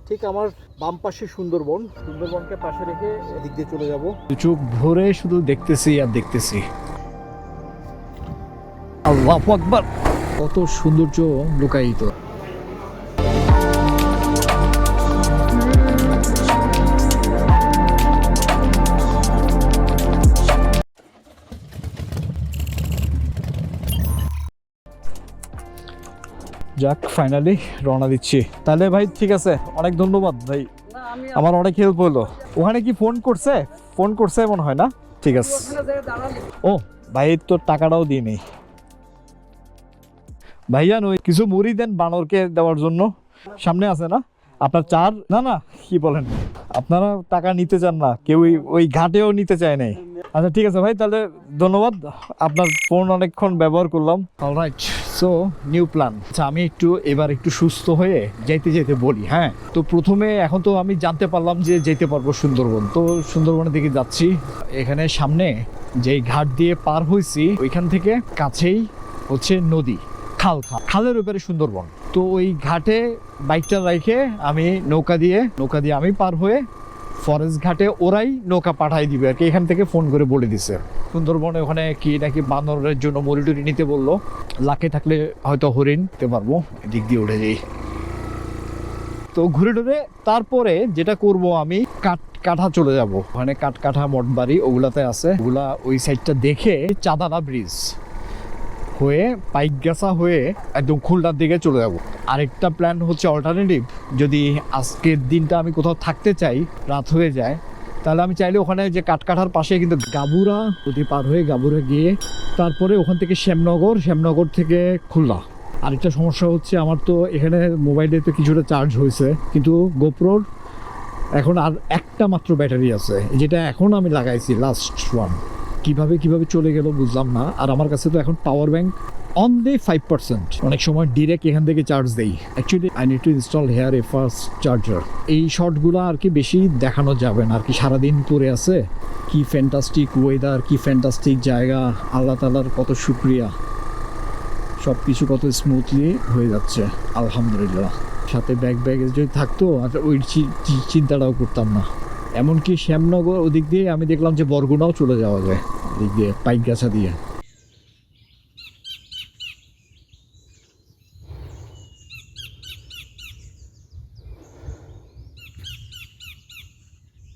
ঠিক আমার বাম পাশে সুন্দরবন, সুন্দরবনকে পাশে রেখে এদিক দিয়ে চলে যাব। চোখ ভরে শুধু দেখতেছি আর দেখতেছি। আল্লাহু আকবার, কত সৌন্দর্য লুকায়িত। যাক, ফাইনালি রওনা দিচ্ছি। তাহলে ভাই ঠিক আছে, অনেক ধন্যবাদ ভাই, আমার অনেক হেল্প হলো। ওখানে কি ফোন করছে মনে হয় না? ঠিক আছে। ও ভাই, তো টাকাটাও দিই নেই ভাইয়ান। ওই কিছু মুড়ি দেন বানরকে দেওয়ার জন্য, সামনে আছে না আপনার চার? না কি বলেন, আপনারা টাকা নিতে চান না, কেউ ওই ঘাটেও নিতে চায় নাই। আচ্ছা ঠিক আছে ভাই, তাহলে ধন্যবাদ। আপনার ফোন অনেকক্ষণ ব্যবহার করলাম। Alright, so new plan. আচ্ছা, আমি এবার একটু সুস্থ হয়ে যেতে বলি। হ্যাঁ, তো প্রথমে এখন তো আমি জানতে পারলাম যে যেতে পারবো সুন্দরবন, তো সুন্দরবনের দিকে যাচ্ছি। এখানে সামনে যেই ঘাট দিয়ে পার হয়েছি ওইখান থেকে কাছেই হচ্ছে নদী, খালের উপরে সুন্দরবন। তো ওই ঘাটে বাইকটা রেখে আমি নৌকা দিয়ে আমি পার হয়ে ফরেস্ট ঘাটে ওরাই নৌকা পাঠাই দিবে আর কি। এখান থেকে ফোন করে বলে দিছে সুন্দরবনে ওখানে কি নাকি বানরের জন্য মুড়ি টুড়ি নিতে বললো। লাখে থাকলে হয়তো হরিণ নিতে পারবো, এদিক দিয়ে উঠে যাই। তো ঘুরে টুরে তারপরে যেটা করব, আমি কাঠা চলে যাব। ওখানে কাঠা মঠবাড়ি ওগুলাতে আছে, ওগুলা ওই সাইডটা দেখে চাঁদানা ব্রিজ হয়ে পাইকগাছা হয়ে একদম খুলনার দিকে চলে যাব। আরেকটা প্ল্যান হচ্ছে অল্টারনেটিভ, যদি আজকের দিনটা আমি কোথাও থাকতে চাই, রাত হয়ে যায়, তাহলে আমি চাইলে ওখানে যে কাঠকাঠার পাশে কিন্তু গাবুরা নদী পার হয়ে গাবুরা গিয়ে তারপরে ওখান থেকে শ্যামনগর থেকে খুলনা। আরেকটা সমস্যা হচ্ছে, আমার তো এখানে মোবাইলে তো কিছুটা চার্জ হয়েছে, কিন্তু গোপ্রোর এখন আর একটা মাত্র ব্যাটারি আছে, যেটা এখন আমি লাগাইছি লাস্ট ওয়ান। কিভাবে চলে গেল বুঝলাম না। আর আমার কাছে তো এখন পাওয়ার ব্যাংক অনলি 5%। অনেক সময় ডিরেক্ট এখান থেকে চার্জ দেই। Actually I need to install here a fast charger. এই শর্টগুলো আর কি বেশি দেখানো যাবে না আর কি, সারাদিন পরে আছে। কি ফ্যান্টাস্টিক ওয়েদার, কি ফ্যান্টাস্টিক জায়গা, আল্লাহ তাআলার কত শুকরিয়া, সব কিছু কত স্মুথলি হয়ে যাচ্ছে আলহামদুলিল্লাহ। সাথে ব্যাগ যদি থাকতো আর ওই চিন্তাটাও করতাম না। এমনকি শ্যামনগর ওদিক দিয়ে আমি দেখলাম যে বরগুনাও চলে যাওয়া যায়, ওদিক দিয়ে পাইকগাছা দিয়ে।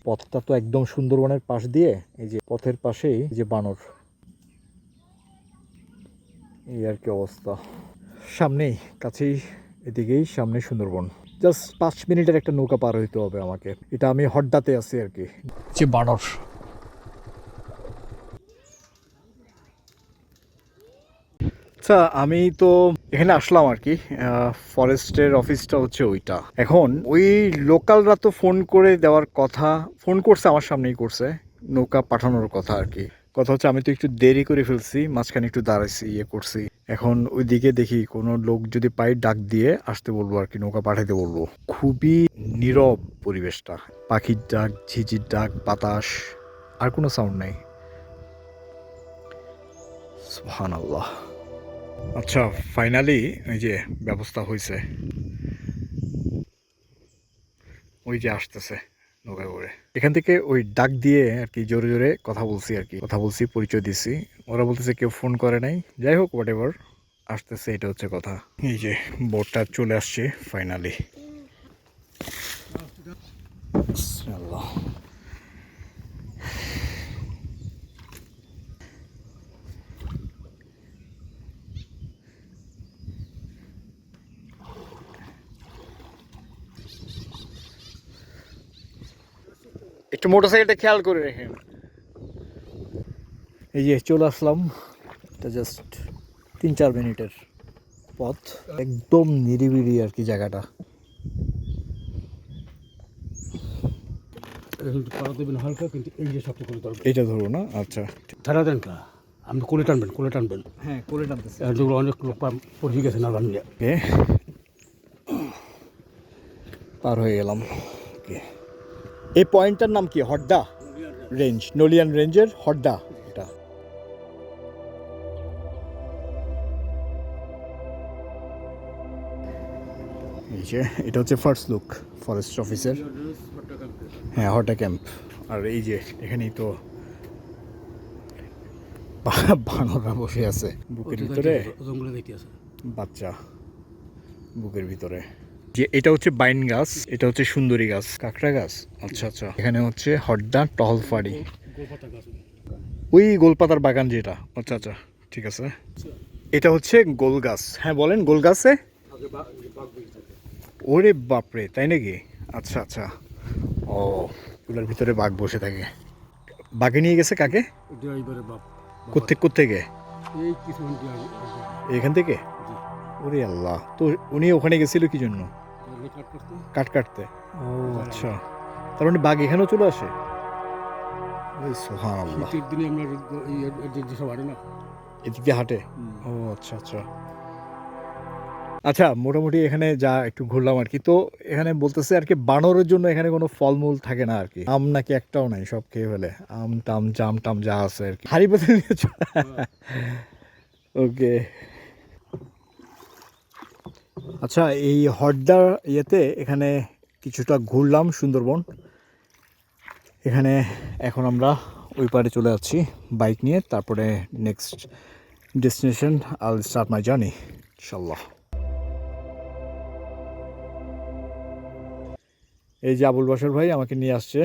পথটা তো একদম সুন্দরবনের পাশ দিয়ে, এই যে পথের পাশেই যে বানর, এই আর কি অবস্থা। সামনেই কাছেই, এদিকেই সামনে সুন্দরবন। জাস্ট 5 মিনিটের একটা নৌকা পার হইতে হবে আমাকে। এটা আমি হড্ডাতে আছি আর কি, যে বানর। আচ্ছা, আমি তো এখানে আসলাম আর কি, ফরেস্টের অফিসটা হচ্ছে ওইটা। এখন ওই লোকালরা তো ফোন করে দেওয়ার কথা, ফোন করছে আমার সামনেই করছে, নৌকা পাঠানোর কথা আর কি। কথা হচ্ছে আমি তো একটু দেরি করে ফেলছি, মাঝখানে একটু দাঁড়াইছি, করছি। এখন ওইদিকে দেখি কোনো লোক যদি পাই ডাক দিয়ে আসতে বলবো আর কি, নৌকা পাঠাইতে বলবো। খুবই নীরব পরিবেশটা, পাখির ডাক, ঝিঝির ডাক, বাতাস, আর কোনো সাউন্ড নাই। সুবহানাল্লাহ। আচ্ছা, ফাইনালি ওই যে ব্যবস্থা হয়েছে, ওই যে আসতেছে নৌকা করে। এখান থেকে ওই ডাক দিয়ে আর কি জোরে জোরে কথা বলছি, পরিচয় দিছি। ওরা বলতেছে কেউ ফোন করে নাই, যাই হোক হোয়াট এভার, আসতেছে, এটা হচ্ছে কথা। এই যে বোটটা চলে আসছে ফাইনালি। বিসমিল্লাহ। একটু মোটরসাইকেলটা খেয়াল করে রেখেন। এই যে চলে আসলাম, এটা জাস্ট 3-4 মিনিটের পথ, একদম নিরিবিলি আর কি জায়গাটা। হালকা, কিন্তু এই যে শক্ত করে ধরবেন, এটা ধরবো না? আচ্ছা, ধারা দেন কা, আপনি কোলে টানবেন। হ্যাঁ করে টানতেছি। যেগুলো অনেক লোক পড়ে গেছে না নিয়ে। ওকে, পার হয়ে গেলাম। ওকে, এই পয়েন্টটার নাম কি? হড্ডা রেঞ্জ, নলিয়ান রেঞ্জের হড্ডা এটা। এই যে এটা হচ্ছে ফার্স্ট লুক ফরেস্ট অফিসের, হ্যাঁ হর্টা ক্যাম্প। আর এই যে এখানেই তো বানররা বসে আছে বুকের ভিতরে, জঙ্গলে দেখতে আছে বাচ্চা বুকের ভিতরে। যে এটা হচ্ছে বাইন গাছ, এটা হচ্ছে সুন্দরী গাছ, কাঁকড়া গাছ। আচ্ছা আচ্ছা, এখানে হচ্ছে হর্দা টহলফাড়ি, গোলপাতা গাছ। ওই গোলপাতার বাগান যেটা। আচ্ছা আচ্ছা ঠিক আছে। এটা হচ্ছে গোল গাছ, হ্যাঁ বলেন গোল গাছে। ওরে বাপরে, তাই নাকি? আচ্ছা আচ্ছা, ও ওগুলোর ভিতরে বাঘ বসে থাকে। বাঘে নিয়ে গেছে কাকে? ড্রাইভারের বাপ। কোত্থেকে? এই কিছুক্ষণ দিয়ে এখান থেকে? ওরে আল্লাহ, তো উনি ওখানে গেছিল কি জন্য? কাট করতে। কাট কাটতে। ও আচ্ছা, তার মানে বাঘ এখানেও চলে আসে? সুবহানাল্লাহ, শীতের দিনে আমরা এই সব হাঁটে না। এদিক দিয়ে হাঁটে? ও আচ্ছা আচ্ছা। আচ্ছা, মোটামুটি এখানে যা একটু ঘুরলাম আর কি। তো এখানে বলতেছে আর কি বানরের জন্য এখানে কোনো ফলমূল থাকে না আর কি, আম নাকি একটাও নাই, সব খেয়ে ফেলে। আম টাম জাম টাম যা আছে আর কি, হাড়ি পাতে নিয়ে ওকে। আচ্ছা, এই হর্দার ইয়েতে এখানে কিছুটা ঘুরলাম সুন্দরবন। এখানে এখন আমরা ওই পারে চলে যাচ্ছি বাইক নিয়ে, তারপরে next destination I will start my journey ইনশাল্লাহ। এই যে আবুল বাশর ভাই আমাকে নিয়ে আসছে,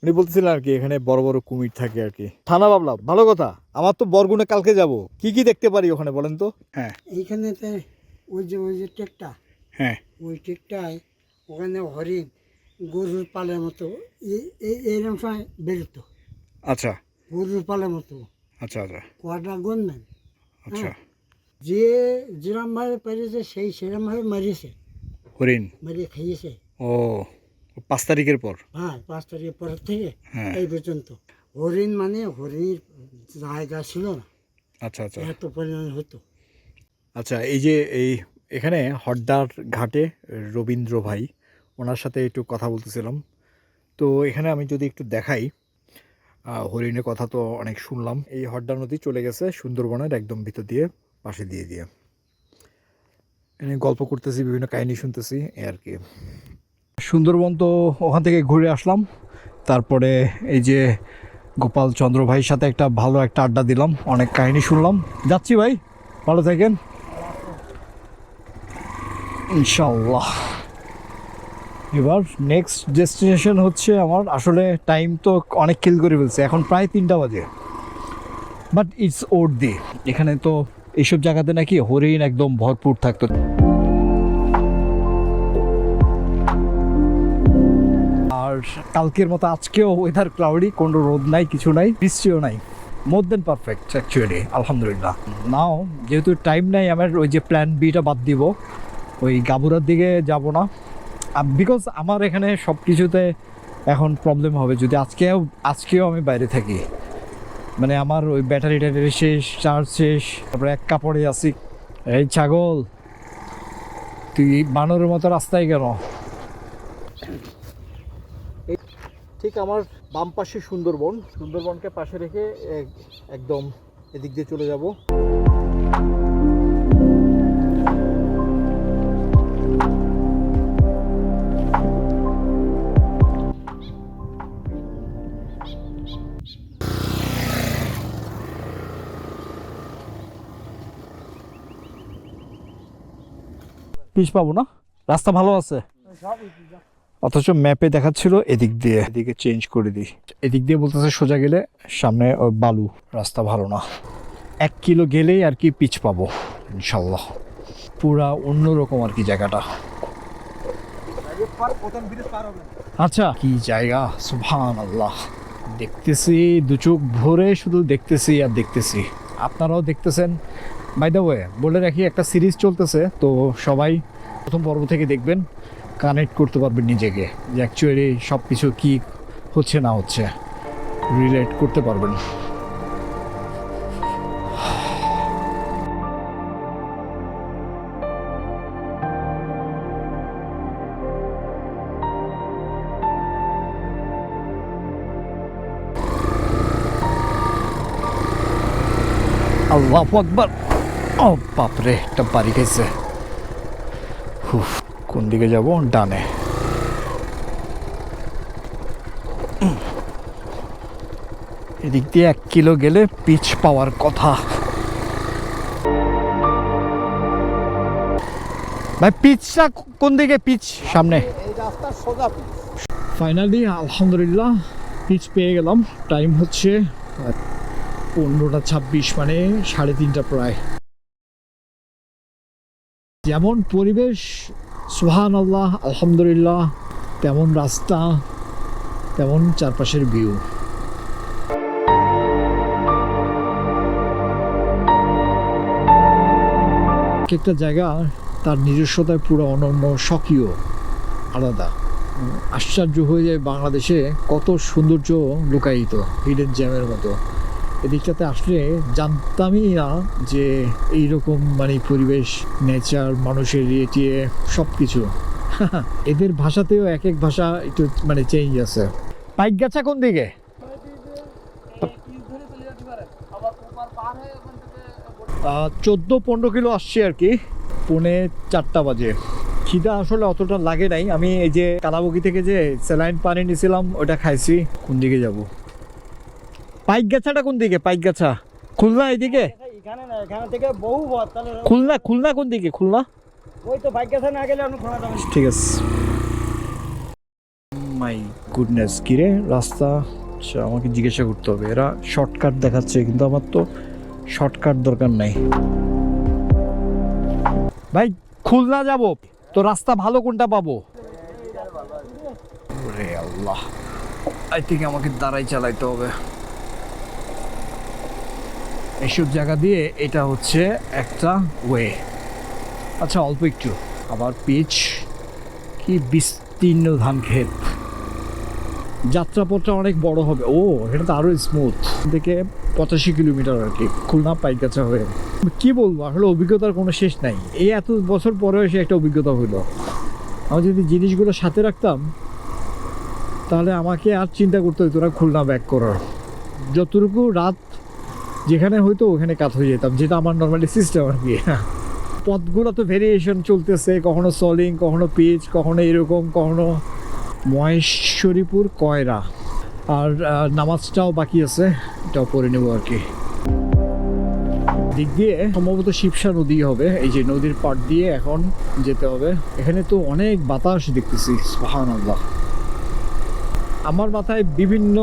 উনি বলতেছিলেন আর কি এখানে বড় বড় কুমির থাকে আর কি। থানা বাবলা, ভালো কথা। আমার তো বরগুনে কালকে যাব, কি কি দেখতে পারি ওখানে বলেন তো? হ্যাঁ এইখানেতে ওই যে টেকটা, হ্যাঁ ওই টেকটায় ওখানে হরিণ গরুর পালের মতো এইরকম সময় বেরোতো, আচ্ছা গরুর পালের মতো। আচ্ছা আচ্ছা কটা গণবেন, আচ্ছা। যে যেরমভাবে পেরেছে সেই সেরমভাবে মারিয়েছে, হরিণ? মারিয়ে খাইয়েছে। ও 5 তারিখের পর? হ্যাঁ, 5 তারিখের পরের থেকে হ্যাঁ। এই পর্যন্ত হরিণ মানে হরিণের জায়গা ছিল না, আচ্ছা আচ্ছা এত পরিমাণে হতো। আচ্ছা, এই যে এখানে হর্দার ঘাটে রবীন্দ্র ভাই, ওনার সাথে একটু কথা বলতেছিলাম। তো এখানে আমি যদি একটু দেখাই, হরিণের কথা তো অনেক শুনলাম। এই হর্দা নদী চলে গেছে সুন্দরবনের একদম ভিতর দিয়ে, পাশে দিয়ে দিয়ে। এখানে গল্প করতেছি, বিভিন্ন কাহিনী শুনতেছি এই আর কি। সুন্দরবন তো ওখান থেকে ঘুরে আসলাম, তারপরে এই যে গোপাল চন্দ্র ভাইয়ের সাথে একটা ভালো একটা আড্ডা দিলাম, অনেক কাহিনী শুনলাম। যাচ্ছি ভাই, ভালো থাকেন ইনশাল্লাহ। এবার নেক্সট ডেস্টিনেশন হচ্ছে আমার, আসলে টাইম তো অনেক কিল করে ফেলছে, এখন প্রায় 3টা বাজে, বাট ইটস ওর্দি। এখানে তো এইসব জায়গাতে নাকি হরিণ একদম ভরপুর থাকতো। আর কালকের মতো আজকেও ওয়েদার ক্লাউডি, কোনো রোদ নাই, কিছু নাই, বৃষ্টিও নাই, মোর দেন পারফেক্ট অ্যাকচুয়ালি, আলহামদুলিল্লাহ। নাও যেহেতু টাইম নাই, আমার ওই যে প্ল্যান বিটা বাদ দিব, ওই গাবুরার দিকে যাব না, বিকজ আমার এখানে সব কিছুতে এখন প্রবলেম হবে যদি আজকেও আমি বাইরে থাকি। মানে আমার ওই ব্যাটারি ট্যাটারি শেষ, চার্জ শেষ, তারপরে এক কাপড়ে আসি। এই ছাগল, তুই বানরের মতো রাস্তায় কেন? ঠিক আমার বাম পাশে সুন্দরবন, সুন্দরবনকে পাশে রেখে একদম এদিক দিয়ে চলে যাব। পিস পাবো না, রাস্তা ভালো আছে, অথচ ম্যাপে দেখাচ্ছিল এদিক দিয়ে, এদিকে চেঞ্জ করে দিই। এদিক দিয়ে বলতেছে সোজা গেলে সামনে ওই বালু, রাস্তা ভালো না। 1 কিলো গেলেই আর কি পিচ পাবো ইনশাল্লাহ। পুরা অন্যরকম আর কি জায়গাটা। আচ্ছা, কি জায়গা, সুবহানাল্লাহ। দেখতেছি দু চোখ ভরে, শুধু দেখতেছি আর দেখতেছি, আপনারাও দেখতেছেন। বাই দ্য ওয়ে বলে রাখি, একটা সিরিজ চলতেছে, তো সবাই প্রথম পর্ব থেকে দেখবেন, কানেক্ট করতে পারবেন নিজেকে, যে অ্যাকচুয়ালি সব কিছু কী হচ্ছে না হচ্ছে, রিলেট করতে পারবেন। আল্লাহু আকবার। ও বাপরে, একটা বাড়ি গেছে। কোন দিকে যাব? ডানে। এদিক দিয়ে 1 কিলো গেলে পিচ পাওয়ার কথা। ভাই পিচটা কোন দিকে? পিচ সামনে। এই রাস্তা সোজা পিচ। ফাইনালি আলহামদুলিল্লাহ পিচ পেয়ে গেলাম। টাইম হচ্ছে 15:26, মানে 3:30 প্রায়। যেমন পরিবেশ সুবহানাল্লাহ আলহামদুলিল্লাহ, তেমন রাস্তা, তেমন চারপাশের ভিউ। একটা জায়গা তার নিজস্বতায় পুরো অনন্য, স্বকীয়, আলাদা। আশ্চর্য হয়ে যায় বাংলাদেশে কত সৌন্দর্য লুকায়িত, হিডেন জ্যামের মতো। এদিকটাতে আসলে জানতামই না যে এইরকম মানে পরিবেশ, নেচার, মানুষের ইয়ে সব কিছু। এদের ভাষাতেও এক এক ভাষা একটু মানে চেঞ্জ আছে। পাইকগাছা কোন দিকে? 14-15 কিলো আসছি আর কি, 3:45 বাজে। খিদা আসলে অতটা লাগে নাই। আমি এই যে কালাবগি থেকে যে স্যালাইন পানি নিয়েছিলাম ওটা খাইছি। কোন দিকে যাব? পাইকগাছাটা কোন দিকে? পাইকগাছা খুলনা এদিকে? এখানে না, এখানে থেকে বহু পথ। তাহলে খুলনা, খুলনা কোন দিকে? খুলনা ওই তো বাইকগাছা না গেলে আপনি খোলা যাবেন। ঠিক আছে। মাই গুডনেস, কিরে রাস্তা? আচ্ছা, আমাকে জিজ্ঞাসা করতে হবে। এরা শর্টকাট দেখাচ্ছে, কিন্তু আমার তো শর্টকাট দরকার নাই। ভাই খুলনা যাব তো রাস্তা ভালো কোনটা পাবো? ওরে আল্লাহ, আই থিঙ্ক আমাকে দাঁড়াই চালাইতে হবে। এইসব জায়গা দিয়ে এটা হচ্ছে একটা ওয়ে। আচ্ছা অল্প একটু, আবার পিচ, কি বিস্তীর্ণ ধান ক্ষেত। যাত্রাপথটা অনেক বড় হবে। ও এটা তো আরো স্মুথ। থেকে 85 কিলোমিটার আর কি, খুলনা পাইকগাছা হয়ে। কি বলবো, আসলে অভিজ্ঞতার কোনো শেষ নাই। এই এত বছর পরেও এসে একটা অভিজ্ঞতা হইলো। আমি যদি জিনিসগুলো সাথে রাখতাম তাহলে আমাকে আর চিন্তা করতে হতো না খুলনা ব্যাক করার। যতটুকু রাত যেখানে হয়তো ওখানে কাজ হয়ে যেতাম, যেটা আমার নর্মালি সিস্টেম আর কি। পথগুলো তো ভেরিয়েশন চলতেছে, কখনো সলিং, কখনো পিচ, কখনো এরকম, কখনো মহেশ্বরীপুর, কয়রা। আর নামাজটাও বাকি আছে, এটাও পরে নেবো আর কি। দিক দিয়ে সম্ভবত শিবসা নদী হবে। এই যে নদীর পাড় দিয়ে এখন যেতে হবে। এখানে তো অনেক বাতাস দেখতেছি, সুবহানাল্লাহ। আমার মাথায় বিভিন্ন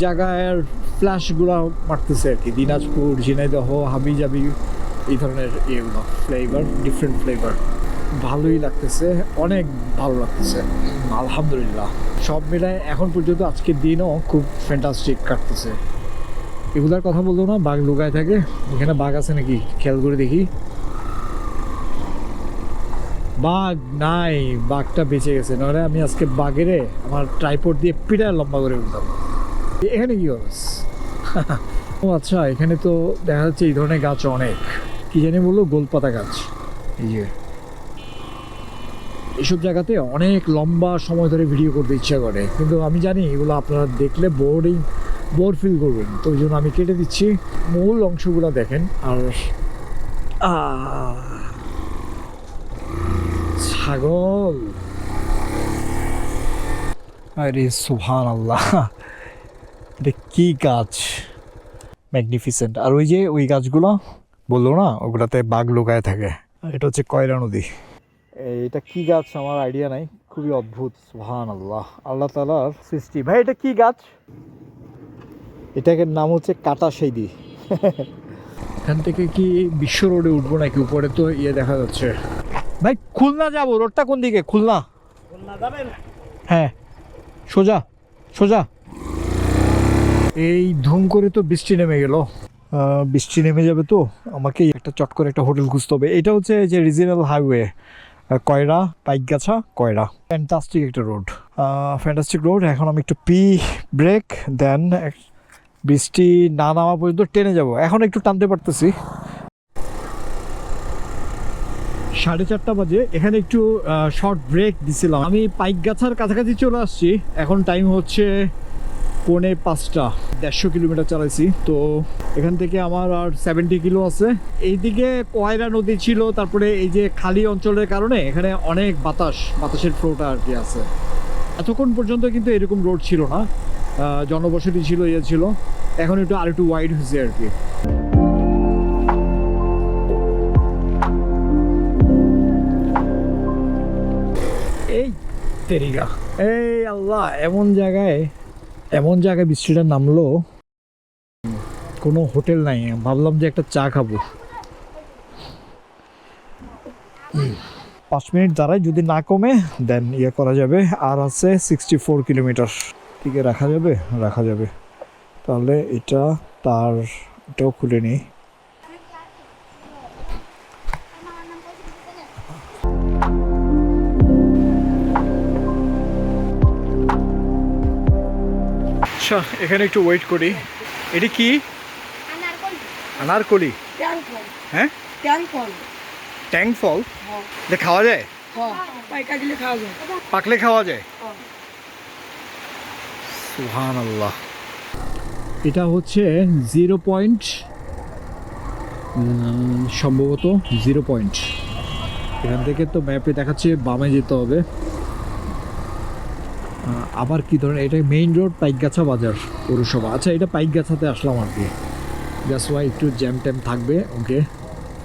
জায়গার ফ্ল্যাশগুলো মারতেছে আর কি। দিনাজপুর, ঝিনাইদহ, হাবিজাবি, এই ধরনের ইয়েগুলো, ফ্লেভার, ডিফারেন্ট ফ্লেভার। ভালোই লাগতেছে, অনেক ভালো লাগতেছে আলহামদুলিল্লাহ। সব মিলায় এখন পর্যন্ত আজকের দিনও খুব ফ্যান্টাস্টিক কাটতেছে। এগুলার কথা বলতো না, বাঘ লুকায় থাকে। এখানে বাঘ আছে নাকি খেয়াল করে দেখি। বাঘ নাই, বাঘটা বেঁচে গেছে। নাহলে আমি আজকে বাঘেরে আমার ট্রাইপড দিয়ে পিঠা লম্বা করে উঠতাম। এখানে কি অবস্থা? ও আচ্ছা, এখানে তো দেখা যাচ্ছে এই ধরনের গাছ অনেক। কি জানি বললো, গোলপাতা গাছ। এই যে এইসব জায়গাতে অনেক লম্বা সময় ধরে ভিডিও করতে ইচ্ছা করে, কিন্তু আমি জানি এগুলো আপনারা দেখলে বোর ফিল করবেন। তো ওই জন্য আমি কেটে দিচ্ছি। মূল অংশগুলো দেখেন। আর ছাগল, আরে সুবহানাল্লাহ, এটা কি গাছ, ম্যাগনিফিসেন্ট। আর ওই যে ওই গাছগুলো বললো না, ওগুলাতে বাঘ লুকায় থাকে। এটা হচ্ছে কয়রা নদী। এটা কি গাছ আমার আইডিয়া নাই, খুবই অদ্ভুত। সুবহানাল্লাহ, আল্লাহ তাআলার সৃষ্টি। ভাই এটা কি গাছ? এটাকে নাম হচ্ছে কাটা সেইদি। এখান থেকে কি বিশ্ব রোডে উঠবো নাকি? উপরে তো ইয়ে দেখা যাচ্ছে। ভাই খুলনা যাবো, রোডটা কোন দিকে? খুলনা হ্যাঁ, সোজা সোজা। এই ধুম করে তো বৃষ্টি নেমে গেল। বৃষ্টি নেমে যাবে তো আমাকে একটা চট করে একটা হোটেল খুঁজতে হবে। এটা হচ্ছে যে রিজিনাল হাইওয়ে, কয়রা, পাইকগাছা, কয়রা। ফ্যান্টাস্টিক একটা রোড, ফ্যান্টাস্টিক রোড। এখন আমি একটু ব্রেক দেন, বৃষ্টি না নামা পর্যন্ত টেনে যাব। এখন একটু টানতে পারতেছি। 4:30 বাজে। এখানে একটু শর্ট ব্রেক দিছিলাম। আমি পাইকগাছার কাছাকাছি চলে আসছি। এখন টাইম হচ্ছে 4:45, 150 কিলোমিটার চালাইছি। তো এখান থেকে আমার আর 70 কিলো আছে। এইদিকে কয়রা নদী ছিল, তারপরে এই যে খালি অঞ্চলের কারণে এখানে অনেক বাতাসের ফ্লোটা আর কি আছে। এতক্ষণ পর্যন্ত কিন্তু এরকম রোড ছিল না, জনবসতি ছিল, ইয়ে ছিল। এখন একটু আরেকটু ওয়াইড হয়েছে আর কি। এই তেরিগা, এই আল্লাহ, এমন জায়গায় বৃষ্টিটা নামলো, কোনো হোটেল নাই। ভাবলাম যে একটা চা খাবো। 5 মিনিট দাঁড়ায়, যদি না কমে দেন ইয়ে করা যাবে। আর আছে 64 কিলোমিটার দিকে রাখা যাবে। তাহলে এটাও খুলে নিই। আচ্ছা, এখানে একটু ওয়েট করি। এটি কি? আনারকলি। হ্যাঁ, ট্যাং ফল। এটা খাওয়া যায়? পাকলে খাওয়া যায়? সুবহানাল্লাহ। এটা হচ্ছে 0 পয়েন্ট, সম্ভবত 0 পয়েন্ট। এখান থেকে তো ম্যাপে দেখাচ্ছে বামে যেতে হবে। আবার কি ধরনের, এটা মেইন রোড, পাইকগাছা বাজার পৌরসভা। আচ্ছা, এটা পাইকগাছাতে আসলাম আর কি। দ্যাটস ওয়াই একটু জ্যাম ট্যাম থাকবে। ওকে,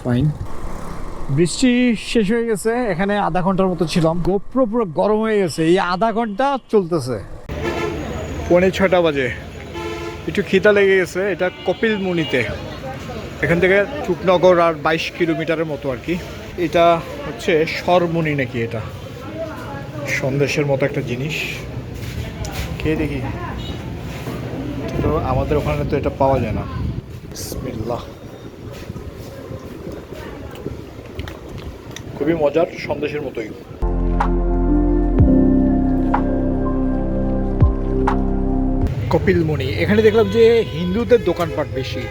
ফাইন। বৃষ্টি শেষ হয়ে গেছে, এখানে আধা ঘন্টার মতো ছিলাম। গোপ্রো পুরো গরম হয়ে গেছে, এই আধা ঘন্টা চলতেছে। 5:45 বাজে, একটু খিদা লেগে গেছে। এটা কপিলমুনিতে, এখান থেকে চুকনগর আর 22 কিলোমিটারের মতো আর কি। এটা হচ্ছে সরমুনি নাকি, এটা সন্দেশের মতো একটা জিনিস। খেয়ে দেখি তো, আমাদের ওখানে তো এটা পাওয়া যায় না। বিসমিল্লাহ। খুবই মজার, সন্দেশের মতোই। কপিলমুনি, এখানে দেখলাম যে হিন্দুদের দোকানপাট বেশি।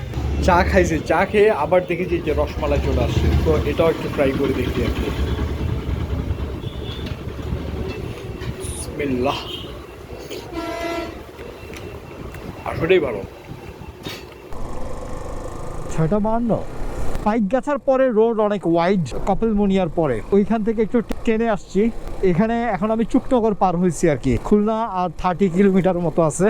চা খাইছে, চা খেয়ে আবার দেখি যে রসমালাই চলে আসছে। তো এটাও একটু ট্রাই করে দেখি আর কি। বিসমিল্লাহ। আসলেই ভালো। 6:52। পাইকগাছার পরে রোড অনেক ওয়াইড, কপিলমুনিয়ার পরে ওইখান থেকে একটু ট্রেনে আসছি। এখানে এখন আমি চুকনগর পার হয়েছি আর কি। খুলনা আর 30 কিলোমিটার মতো আছে।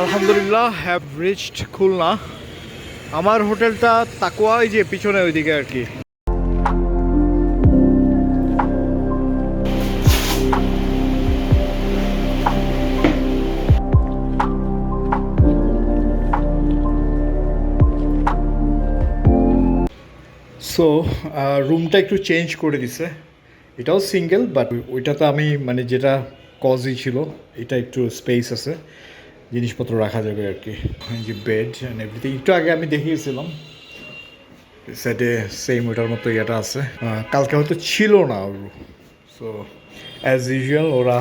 আলহামদুলিল্লাহ, হ্যাভ রিচড খুলনা। আমার হোটেলটা তাকুয়া, এই যে পিছনে ওইদিকে আর কি। সো রুমটা একটু চেঞ্জ করে দিছে। এটাও সিঙ্গেল, বাট ওইটাতে আমি মানে যেটা কজই ছিল, এটা একটু স্পেস আছে, জিনিসপত্র রাখা যাবে আর কি। এই যে বেড অ্যান্ড এভরিথিং, একটু আগে আমি দেখিয়েছিলাম সাইডে সেম ওইটার মতো ইয়েটা আছে। কালকে হয়তো ছিল না। সো অ্যাজ ইউজুয়াল ওরা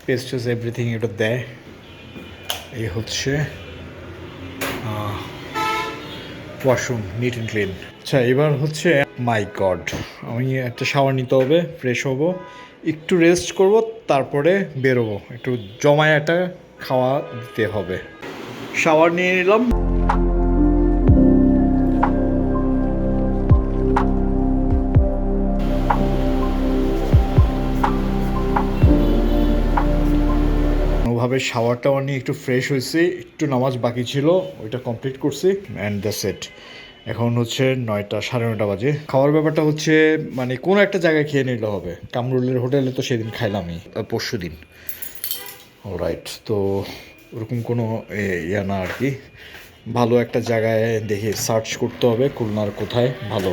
পেস্টেস এভরিথিং এটা দেয়। এই হচ্ছে ওয়াশরুম, নিট অ্যান্ড ক্লিন। আচ্ছা, এবার হচ্ছে মাই গড, আমি একটা শাওয়ার নিতে হবে, ফ্রেশ হব, একটু রেস্ট করব, তারপরে বেরোবো। একটু জমায় একটা খাওয়া দিতে হবে। শাওয়ার নিয়ে নিলাম। ওভাবে শাওয়ার টাওয়ার নিয়ে একটু ফ্রেশ হয়েছি, একটু নামাজ বাকি ছিল, ওইটা কমপ্লিট করছি, অ্যান্ড দ্যাটস ইট। এখন হচ্ছে 9টা, 9:30 বাজে। খাওয়ার ব্যাপারটা হচ্ছে মানে কোনো একটা জায়গায় খেয়ে নিলে হবে। কামরুলের হোটেলে তো সেদিন খাইলামই, পরশু দিন। রাইট, তো ওরকম কোনো ইয়া না আর কি। ভালো একটা জায়গায় দেখে সার্চ করতে হবে খুলনার কোথায় ভালো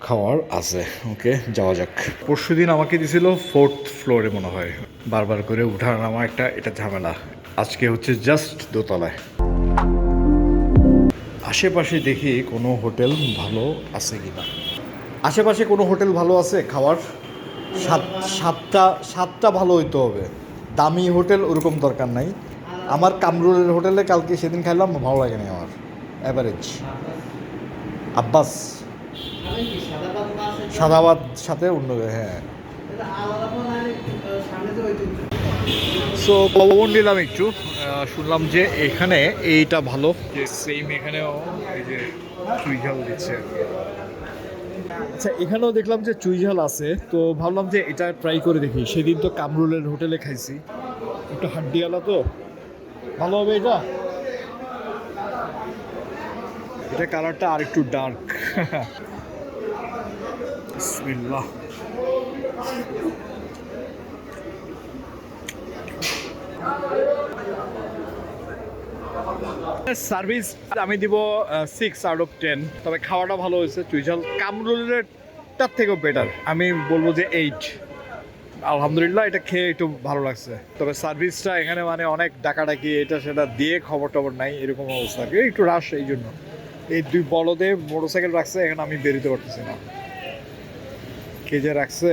খাওয়ার আছে। ওকে, যাওয়া যাক। পরশু দিন আমাকে দিছিল 4th ফ্লোরে মনে হয়, বারবার করে উঠা নামা একটা, এটা ঝামেলা। আজকে হচ্ছে জাস্ট দোতলায়। আশেপাশে দেখি কোনো হোটেল ভালো আছে কিনা। আশেপাশে কোনো হোটেল ভালো আছে খাওয়ার? সাতটা ভালো হইতে হবে। দামি হোটেল ওরকম দরকার নাই। আমার কামরুলের হোটেলে কালকে সেদিন খাইলাম, ভালো লাগেনি আমার, অ্যাভারেজ। আব্বাস সাদা ভাত সাথে অন্য হ্যাঁ। সো খবর নিলাম একটু, শুনলাম যে এখানে এইটা ভালো, যে সেম এখানেও এই যে চুই ঝাল দিচ্ছে। আচ্ছা এখানেও দেখলাম যে চুই ঝাল আছে, তো ভাবলাম যে এটা ট্রাই করে দেখি। সেদিন তো কামরুলের হোটেলে খাইছি, একটু হাড্ডিওয়ালা তো, ভালো হবে এটা। এটা কালারটা আর একটু ডার্ক। বিসমিল্লাহ। সার্ভিস আমি দিব 6/10। তবে খাওয়াটা ভালো হয়েছে, চুইঝাল কামরুলেরটার থেকেও বেটার। আমি বলবো যে 8। আলহামদুলিল্লাহ, এটা খেয়ে একটু ভালো লাগছে। তবে সার্ভিসটা এখানে মানে অনেক ডাকাডাকি, এটা সেটা দিয়ে খবর টবর নাই, এরকম অবস্থা। একটু রাশ, এই জন্য এই দুই বলদে মোটরসাইকেল রাখছে, এখানে আমি বেরোতে পারতেছি না, কে যে রাখছে।